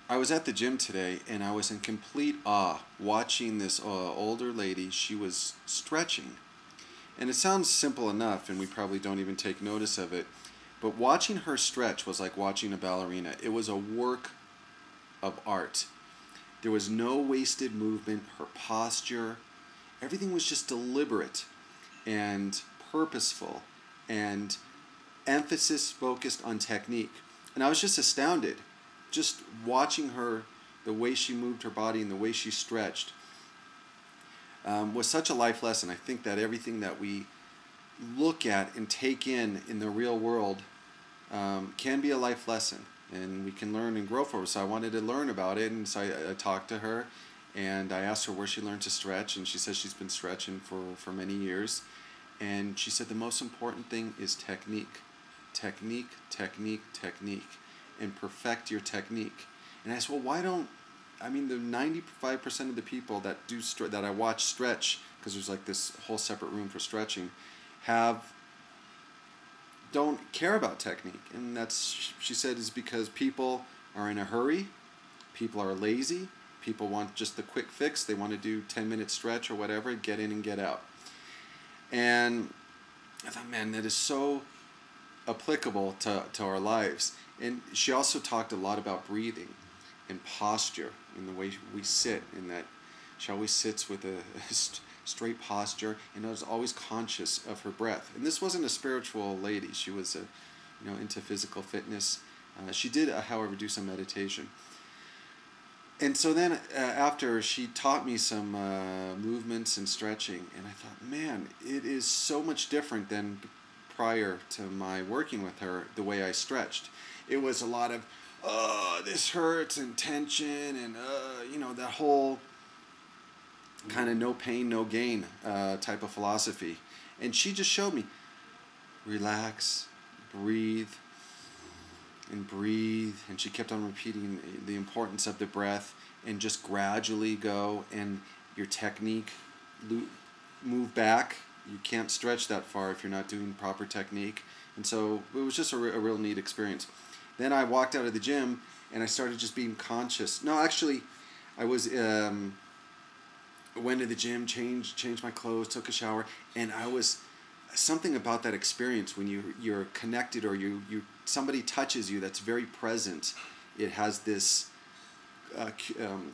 I was at the gym today and I was in complete awe watching this older lady. She was stretching. And it sounds simple enough and we probably don't even take notice of it. But watching her stretch was like watching a ballerina. It was a work of art. There was no wasted movement. Her posture, everything was just deliberate and purposeful and emphasis focused on technique. And I was just astounded just watching her, the way she moved her body and the way she stretched was such a life lesson. I think that everything that we look at and take in the real world can be a life lesson, and we can learn and grow from it. So I wanted to learn about it, and so I talked to her, and I asked her where she learned to stretch, and she says she's been stretching for many years, and she said the most important thing is technique. Technique, technique, technique, and perfect your technique. And I said, well, why don't, I mean, the 95% of the people that that I watch stretch, because there's like this whole separate room for stretching, don't care about technique. And that's, she said, is because people are in a hurry, people are lazy, people want just the quick fix, they want to do 10-minute stretch or whatever, get in and get out. And I thought, man, that is so applicable to our lives. And she also talked a lot about breathing and posture and the way we sit, in that she always sits with a straight posture and is always conscious of her breath. And this wasn't a spiritual lady. She was into physical fitness. She did, however, do some meditation. And so then after, she taught me some movements and stretching, and I thought, man, it is so much different than prior to my working with her, the way I stretched. It was a lot of, this hurts, and tension, and, that whole kind of no pain, no gain type of philosophy. And she just showed me, relax, breathe, and breathe. And she kept on repeating the importance of the breath, and just gradually go, and your technique, move back. You can't stretch that far if you're not doing proper technique. And so it was just a real neat experience. Then I walked out of the gym and I started just being conscious. No, actually, I was went to the gym, changed my clothes, took a shower, and I was, something about that experience when you're connected, or somebody touches you that's very present. It has this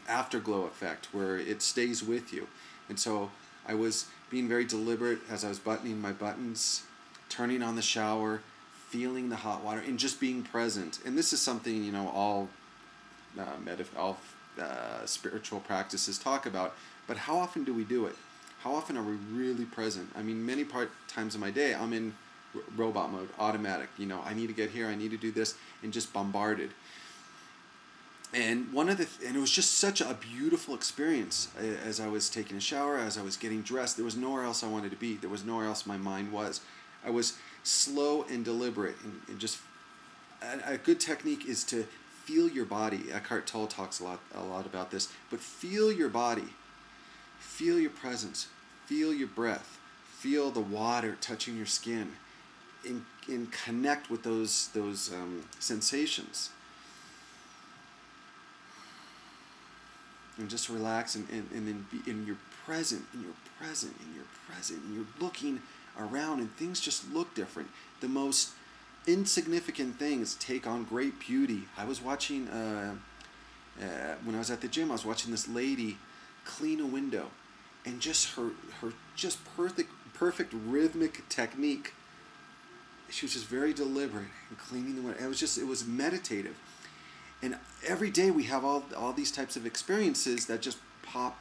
afterglow effect where it stays with you. And so I was being very deliberate as I was buttoning my buttons, turning on the shower, feeling the hot water, and just being present. And this is something, all spiritual practices talk about. But how often do we do it? How often are we really present? I mean, many times of my day, I'm in robot mode, automatic. I need to get here, I need to do this, and just bombarded. And and it was just such a beautiful experience as I was taking a shower, as I was getting dressed. There was nowhere else I wanted to be. There was nowhere else my mind was. I was slow and deliberate, and just a good technique is to feel your body. Eckhart Tolle talks a lot about this. But feel your body, feel your presence, feel your breath, feel the water touching your skin, and connect with those sensations. And just relax, and then you're present, and you're present, and you're present, and you're looking around, and things just look different. The most insignificant things take on great beauty. I was watching, when I was at the gym, I was watching this lady clean a window, and just her just perfect rhythmic technique. She was just very deliberate in cleaning the window. It was meditative. And every day we have all these types of experiences that just pop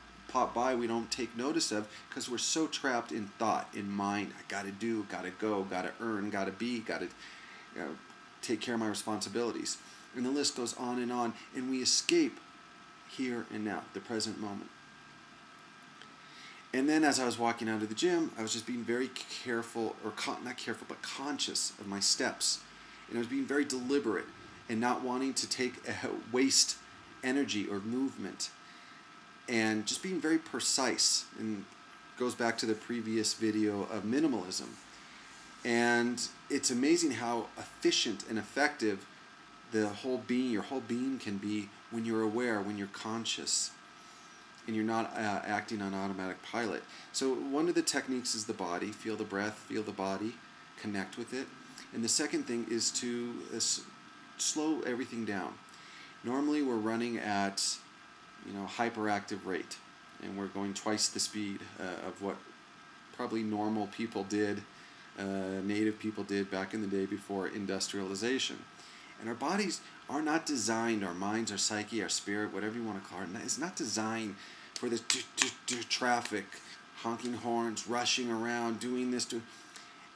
by, we don't take notice of, because we're so trapped in thought, in mind. I gotta do, gotta go, gotta earn, gotta be, gotta take care of my responsibilities. And the list goes on, and we escape here and now, the present moment. And then as I was walking out of the gym, I was just being very careful, or not careful, but conscious of my steps. And I was being very deliberate, and not wanting to waste energy or movement, and just being very precise. And goes back to the previous video of minimalism. And it's amazing how efficient and effective the whole being, your whole being can be when you're aware, when you're conscious, and you're not acting on automatic pilot. So one of the techniques is the body. Feel the breath, feel the body, connect with it. And the second thing is to slow everything down. Normally we're running at, hyperactive rate, and we're going twice the speed of what probably normal people did, native people did back in the day before industrialization. And our bodies are not designed, our minds, our psyche, our spirit, whatever you want to call it, is not designed for this traffic, honking horns, rushing around, doing this.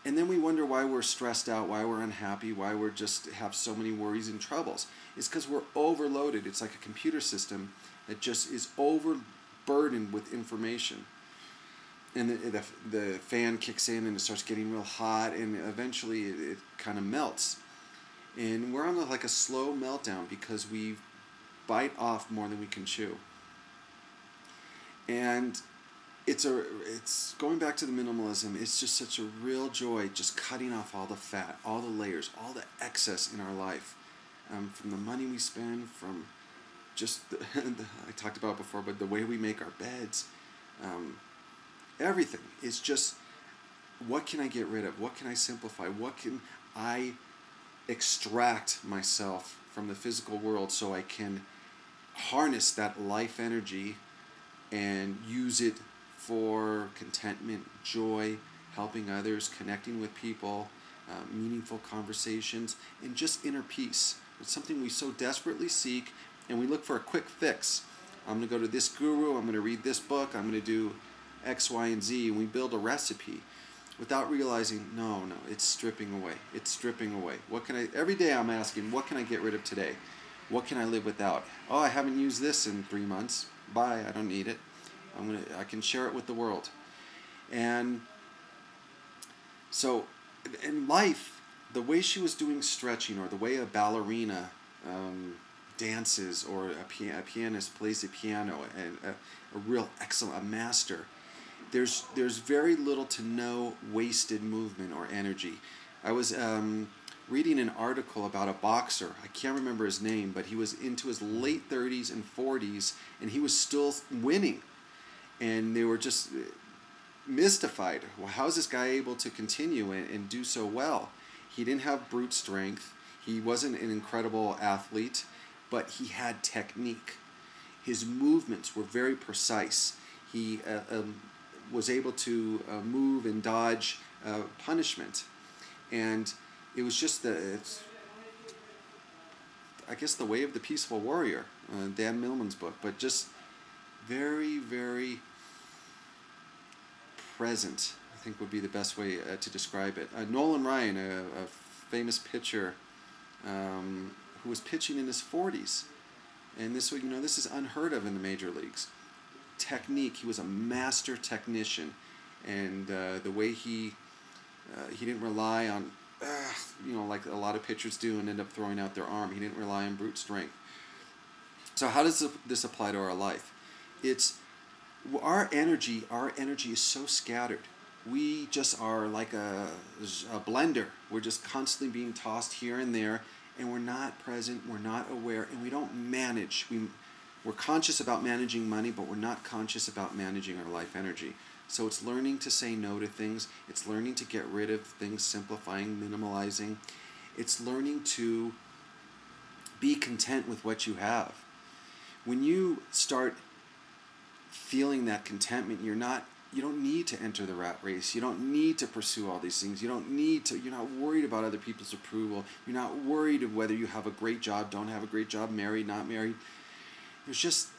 And then we wonder why we're stressed out, why we're unhappy, why we're just have so many worries and troubles. It's because we're overloaded. It's like a computer system that just is overburdened with information. And the fan kicks in and it starts getting real hot, and eventually it kind of melts. And we're on like a slow meltdown because we bite off more than we can chew. And it's going back to the minimalism. It's just such a real joy, just cutting off all the fat, all the layers, all the excess in our life, from the money we spend, from just I talked about before, but the way we make our beds, everything. It's just, what can I get rid of? What can I simplify? What can I extract myself from the physical world so I can harness that life energy and use it for contentment, joy, helping others, connecting with people, meaningful conversations, and just inner peace. It's something we so desperately seek, and we look for a quick fix. I'm going to go to this guru, I'm going to read this book, I'm going to do X, Y, and Z, and we build a recipe without realizing, no, it's stripping away. It's stripping away. Every day I'm asking, what can I get rid of today? What can I live without? Oh, I haven't used this in 3 months. Bye, I don't need it. I can share it with the world. And so in life, the way she was doing stretching, or the way a ballerina dances, or a pianist plays the piano, and a real excellent, a master, there's very little to no wasted movement or energy. I was reading an article about a boxer. I can't remember his name, but he was into his late 30s and 40s, and he was still winning. And they were just mystified. Well, how is this guy able to continue and do so well? He didn't have brute strength. He wasn't an incredible athlete, but he had technique. His movements were very precise. He was able to move and dodge punishment. And it was just I guess the way of the peaceful warrior, Dan Millman's book, but just very, very present, I think would be the best way to describe it. Nolan Ryan, a famous pitcher who was pitching in his 40s, and this is unheard of in the major leagues. Technique, he was a master technician, and the way he didn't rely on, like a lot of pitchers do and end up throwing out their arm. He didn't rely on brute strength. So how does this apply to our life? It's our energy is so scattered. We just are like a blender. We're just constantly being tossed here and there, and we're not present, we're not aware, and we don't manage. We're conscious about managing money, but we're not conscious about managing our life energy. So it's learning to say no to things. It's learning to get rid of things, simplifying, minimalizing. It's learning to be content with what you have. When you start feeling that contentment, you don't need to enter the rat race. You don't need to pursue all these things. You're not worried about other people's approval. You're not worried of whether you have a great job, don't have a great job, married, not married. There's just,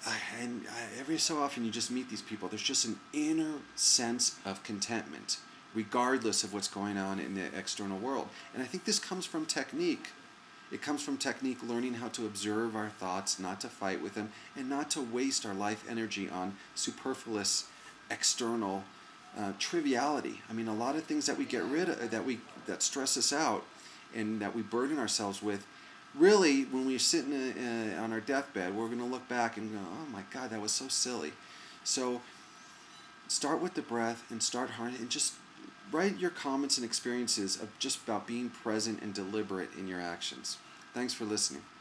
every so often you just meet these people. There's just an inner sense of contentment, regardless of what's going on in the external world. And I think this comes from technique. It comes from technique, learning how to observe our thoughts, not to fight with them, and not to waste our life energy on superfluous, external triviality. I mean, a lot of things that we get rid of, that stress us out, and that we burden ourselves with, really, when we're sitting on our deathbed, we're going to look back and go, oh my God, that was so silly. So start with the breath and start harnessing, and just write your comments and experiences of just about being present and deliberate in your actions. Thanks for listening.